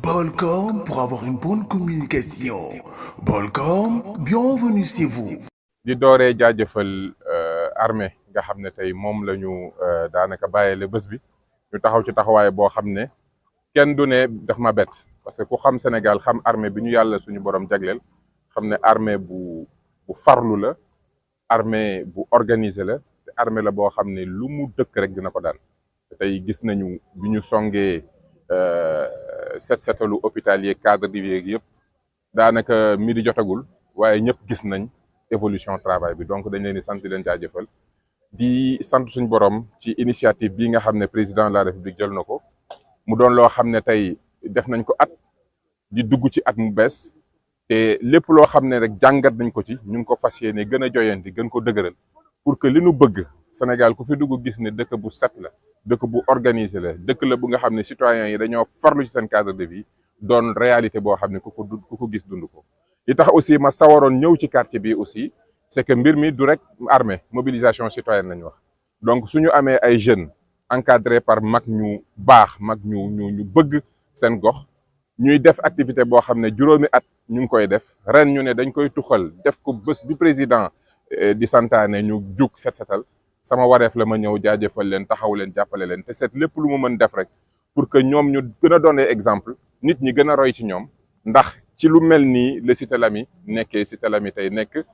Balcom pour avoir une bonne communication. Balcom, bienvenue chez vous. di dooree jaajëfal armée nga xam ne tey moom la ñu daanaka bàyyile bés bi ñu taxaw ci taxawaay boo xam ne kenn du ne daf ma bett parce que ku xam Sénégal xam armée bi ñu yàlla suñu borom jagleel xam ne armée bu farlu la armée bu organisée la te armée la boo xam ne lu mu dëkk rek dina ko daan tey gis nañu bi ñu songee setalu hôpitalier cadre di yeeg yëpp daanaka midi jotagul waaye ñëpp gis nañ évolution travail bi donc dañ leen di sant di leen jaajëfal di sant suñ borom ci initiative bi nga xam ne président de la république jël na ko mu doon loo xam ne tey def nañ ko at di dugg ci at mu bees te lépp loo xam ne rek jàngat nañ ko ci ñu ngi ko fas yéene gën a joyanti gën ko dëgëral pour que li nu bëgg Sénégal ku fi dugg gis ne dëkk bu set la dëkk bu organisé la dëkk la bu nga xam ne citoyens yi dañoo farlu ci seen cadre de vie doon réalité boo xam ne ku ko gis dund ko. li tax aussi ma sawaroon ñëw ci quartier bi aussi c'est que mbir mi du rek armée mobilisation citoyenne lañu wax donc suñu amee ay jeunes encadrés par mag ñu baax mag ñu bëgg seen gox ñuy def activité boo xam ne juróomi at ñu ngi koy def ren ñu ne dañ koy tuxal def ko bés bi président di santaane ñu jug setal sama wareef la ma ñëw jaajëfal leen taxaw leen jàppale leen te seet lépp lu mu mën def rek pour que ñoom ñu gën a doonee exemple nit ñi gën a roy ci ñoom ndax ci lu mel nii la Cité Lamy nekkee Cité Lamy tey nekk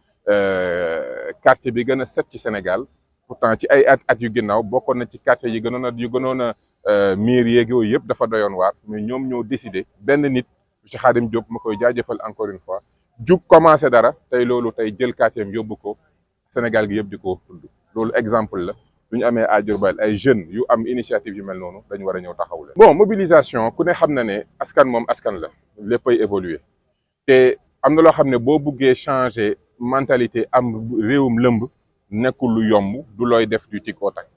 quartier bi gën a set ci Sénégal pourtant ci ay at yu ginnaaw bokkoon na ci quartier yi gënoon a miir yeeg yooyu yëpp dafa doyoon waar mais ñoom ñoo décidé benn nit ci Khadim Diop ma koy jaajëfal encore une fois jug commencé dara tey loolu tey jël quartier am yóbbu ko Sénégal gi yëpp di ko tudd loolu exemple la bu ñu amee à Diourbel ay jeunes yu am initiative yu mel noonu dañu war a ñëw taxaw leen. bon mobilisation ku ne xam na ne askan moom askan la léppay évoluer te am na loo xam ne boo buggee changer mentalité am réewum lëmb nekkul lu yomb du looy def du tic au tac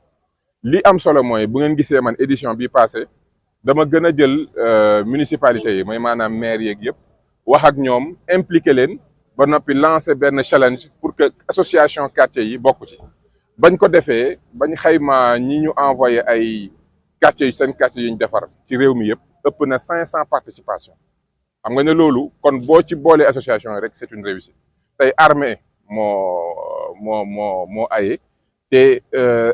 li am solo mooy bu ngeen gisee man édition bi passé dama gën a jël municipalité yi mooy maanaam maire yeeg yëpp wax ak ñoom impliqué leen ba noppi lancer benn challenge pour que association quartier yi bokk ci bañ ko defee bañ xayma ñi ñu envoyé ay quartier yu seen quartier yu ñu defar ci réew mi yëpp ëpp na 500 participation xam nga ne loolu kon boo ci boolee association yi rek c'est une réussite tey armée moo aye te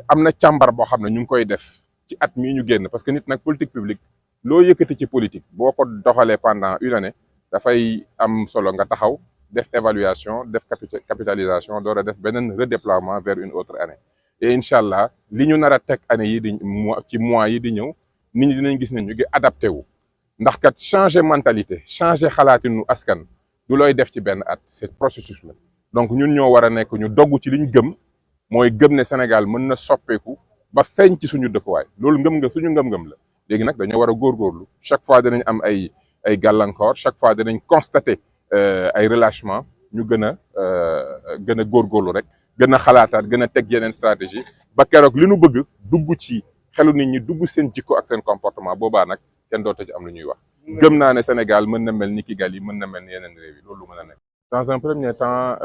am na càmbar boo xam ne ñu ngi koy def ci at mii ñu génn parce que nit nag politique publique loo yëkkati ci politique boo ko doxalee pendant une année dafay am solo nga taxaw def évaluation def capitalisation door a def beneen redéploiement vers une autre année et incha allah li ñu nar a teg année yi di ci mois yi di ñëw nit ñi dinañ gis ne ñu ngi adapté wu ndax kat changer mentalité changer xalaatinu askan du looy def ci benn at c'est processus la donc ñun ñoo war a nekk ñu dogg ci li ñu gëm mooy gëm ne Sénégal mën na soppeeku ba feeñ ci suñu dëkkuwaay loolu suñu ngëm-ngëm la léegi nag dañoo war a góorgóorlu chaque fois dinañ am ay gàllankoor chaque fois dinañ constater ay relâchement ñu gën a góorgóorlu rek gën a xalaataat gën a teg yeneen stratégie ba keroog li nu bëgg dugg ci xelu nit ñi dugg seen jikko ak seen comportement boobaa nag kenn dootu ci am lu ñuy wax gëm naa ne Sénégal mën na mel ni Kigali mën na mel ni yeneen réew yi loolu mën a nekk. Dans un premier temps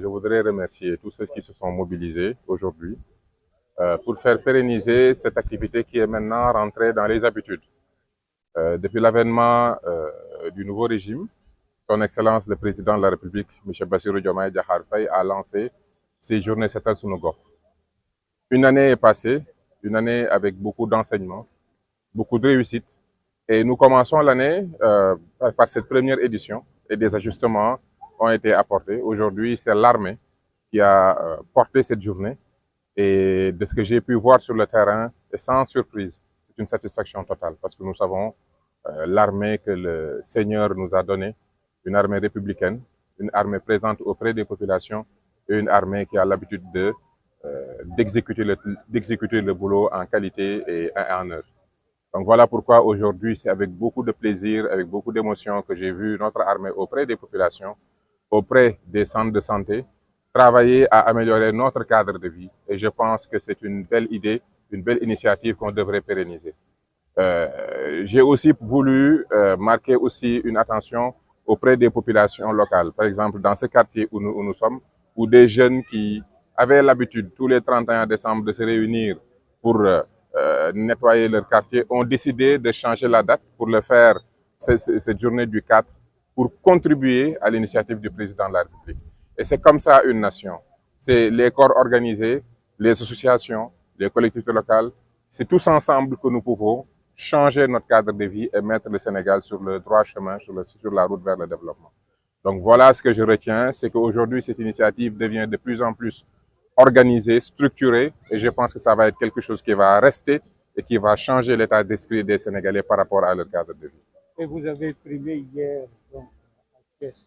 je voudrais remercier tous ceux qui se sont mobilisés aujourd'hui pour faire pérenniser cette activité qui est maintenant rentrée dans les habitudes depuis l'avènement du nouveau régime. Son Excellence le Président de la République, M. Bassirou Diomaye Diakhar Faye, a lancé ces journées Setal Sunu Gox. Une année est passée, une année avec beaucoup d'enseignements, beaucoup de réussites. Et nous commençons l'année par cette première édition et des ajustements ont été apportés. Aujourd'hui, c'est l'armée qui a porté cette journée. Et de ce que j'ai pu voir sur le terrain, et sans surprise, c'est une satisfaction totale parce que nous savons l'armée que le Seigneur nous a donnée, une armée républicaine, une armée présente auprès des populations et une armée qui a l'habitude d'exécuter le boulot en qualité et en heure. Donc voilà pourquoi aujourd'hui c'est avec beaucoup de plaisir, avec beaucoup d'émotion que j'ai vu notre armée auprès des populations, auprès des centres de santé, travailler à améliorer notre cadre de vie. Et je pense que c'est une belle idée, une belle initiative qu'on devrait pérenniser. J'ai aussi voulu marquer aussi une attention auprès des populations locales. Par exemple, dans ce quartier où nous sommes, où des jeunes qui avaient l'habitude tous les 31 décembre de se réunir pour nettoyer leur quartier ont décidé de changer la date pour le faire cette journée du 4 pour contribuer à l'initiative du président de la République. Et c'est comme ça une nation. C'est les corps organisés, les associations, les collectivités locales. C'est tous ensemble que nous pouvons changer notre cadre de vie et mettre le Sénégal sur le droit chemin, sur la route vers le développement. Donc voilà ce que je retiens, c'est qu'aujourd'hui cette initiative devient de plus en plus organisée, structurée, et je pense que ça va être quelque chose qui va rester et qui va changer l'état d'esprit des Sénégalais par rapport à leur cadre de vie. Et vous avez primé hier donc, à Thiès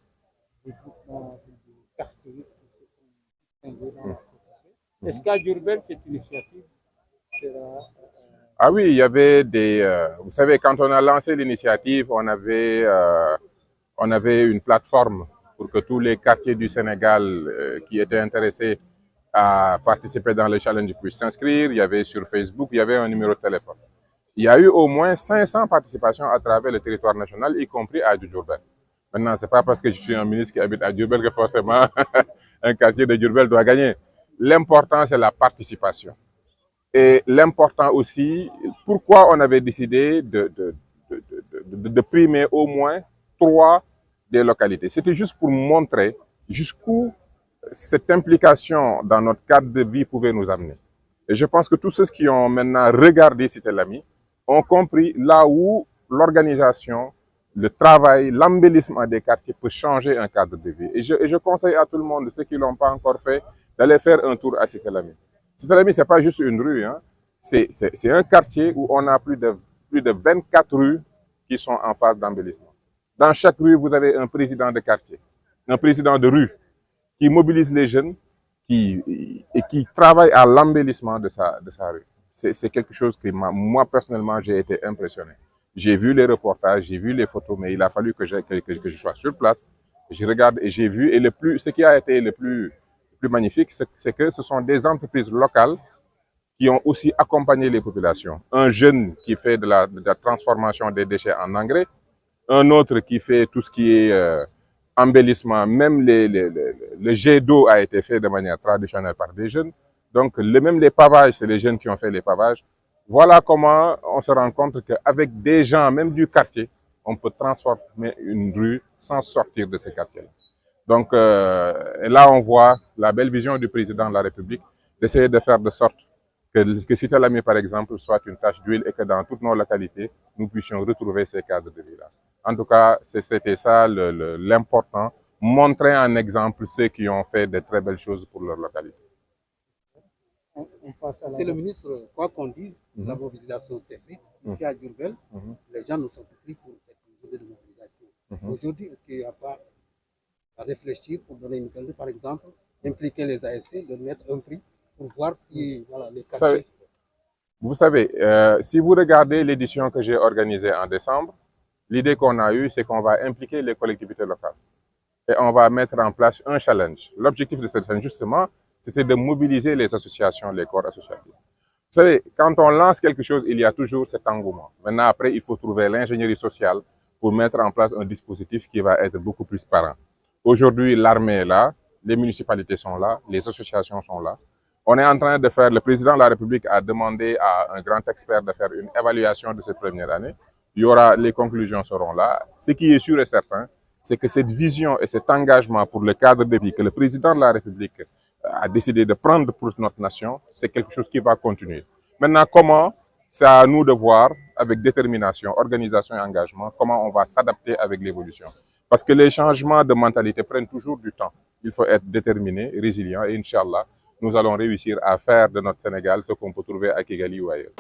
des groupements de quartiers qui se sont distingués dans la protection. Est-ce qu'à Diourbel, cette initiative sera... Ah oui, il y avait des... vous savez, quand on a lancé l'initiative, on avait une plateforme pour que tous les quartiers du Sénégal qui étaient intéressés à participer dans le challenge puissent s'inscrire. Il y avait sur Facebook, il y avait un numéro de téléphone. Il y a eu au moins 500 participations à travers le territoire national, y compris à Diourbel. Maintenant, ce n'est pas parce que je suis un ministre qui habite à Diourbel que forcément un quartier de Diourbel doit gagner. L'important, c'est la participation. Et l'important aussi, pourquoi on avait décidé de primer au moins 3 des localités. C'était juste pour montrer jusqu'où cette implication dans notre cadre de vie pouvait nous amener. Et je pense que tous ceux qui ont maintenant regardé Cité Lamy ont compris là où l'organisation, le travail, l'embellissement des quartiers peut changer un cadre de vie. Et je conseille à tout le monde, ceux qui ne l'ont pas encore fait, d'aller faire un tour à Cité Lamy. Cité Lamy, ce n'est pas juste une rue, hein. C'est un quartier où on a plus de 24 rues qui sont en phase d'embellissement. Dans chaque rue, vous avez un président de quartier, un président de rue qui mobilise les jeunes et qui travaille à l'embellissement de sa rue. C'est quelque chose qui, moi, personnellement, j'ai été impressionné. J'ai vu les reportages, j'ai vu les photos, mais il a fallu que je sois sur place. Je regarde et j'ai vu. Et ce qui a été le plus magnifique, c'est que ce sont des entreprises locales qui ont aussi accompagné les populations. Un jeune qui fait de la transformation des déchets en engrais, un autre qui fait tout ce qui est embellissement, même le jet d'eau a été fait de manière traditionnelle par des jeunes. Donc, même les pavages, c'est les jeunes qui ont fait les pavages. Voilà comment on se rend compte qu'avec des gens, même du quartier, on peut transformer une rue sans sortir de ces quartiers-là. Donc, et là, on voit la belle vision du président de la République d'essayer de faire de sorte que Cité Lamy, par exemple, soit une tache d'huile et que dans toutes nos localités, nous puissions retrouver ces cadres de vie-là. En tout cas, c'était ça l'important, montrer en exemple ceux qui ont fait de très belles choses pour leur localité. C'est le ministre, quoi qu'on dise, la mobilisation s'est faite. Ici à Diourbel, les gens ne sont plus pris pour cette journée de mobilisation. Aujourd'hui, est-ce qu'il n'y a pas à réfléchir pour donner une nouvelle, par exemple, impliquer les ASC, de mettre un prix pour voir si voilà, les quartiers... Vous savez, si vous regardez l'édition que j'ai organisée en décembre, l'idée qu'on a eue, c'est qu'on va impliquer les collectivités locales et on va mettre en place un challenge. L'objectif de ce challenge, justement, c'était de mobiliser les associations, les corps associatifs. Vous savez, quand on lance quelque chose, il y a toujours cet engouement. Maintenant, après, il faut trouver l'ingénierie sociale pour mettre en place un dispositif qui va être beaucoup plus parent. Aujourd'hui, l'armée est là, les municipalités sont là, les associations sont là. On est en train de faire, le président de la République a demandé à un grand expert de faire une évaluation de cette première année. Les conclusions seront là. Ce qui est sûr et certain, c'est que cette vision et cet engagement pour le cadre de vie que le président de la République a décidé de prendre pour notre nation, c'est quelque chose qui va continuer. Maintenant, comment? C'est à nous de voir, avec détermination, organisation et engagement, comment on va s'adapter avec l'évolution. Parce que les changements de mentalité prennent toujours du temps. Il faut être déterminé, résilient et Inch'Allah, nous allons réussir à faire de notre Sénégal ce qu'on peut trouver à Kigali ou ailleurs.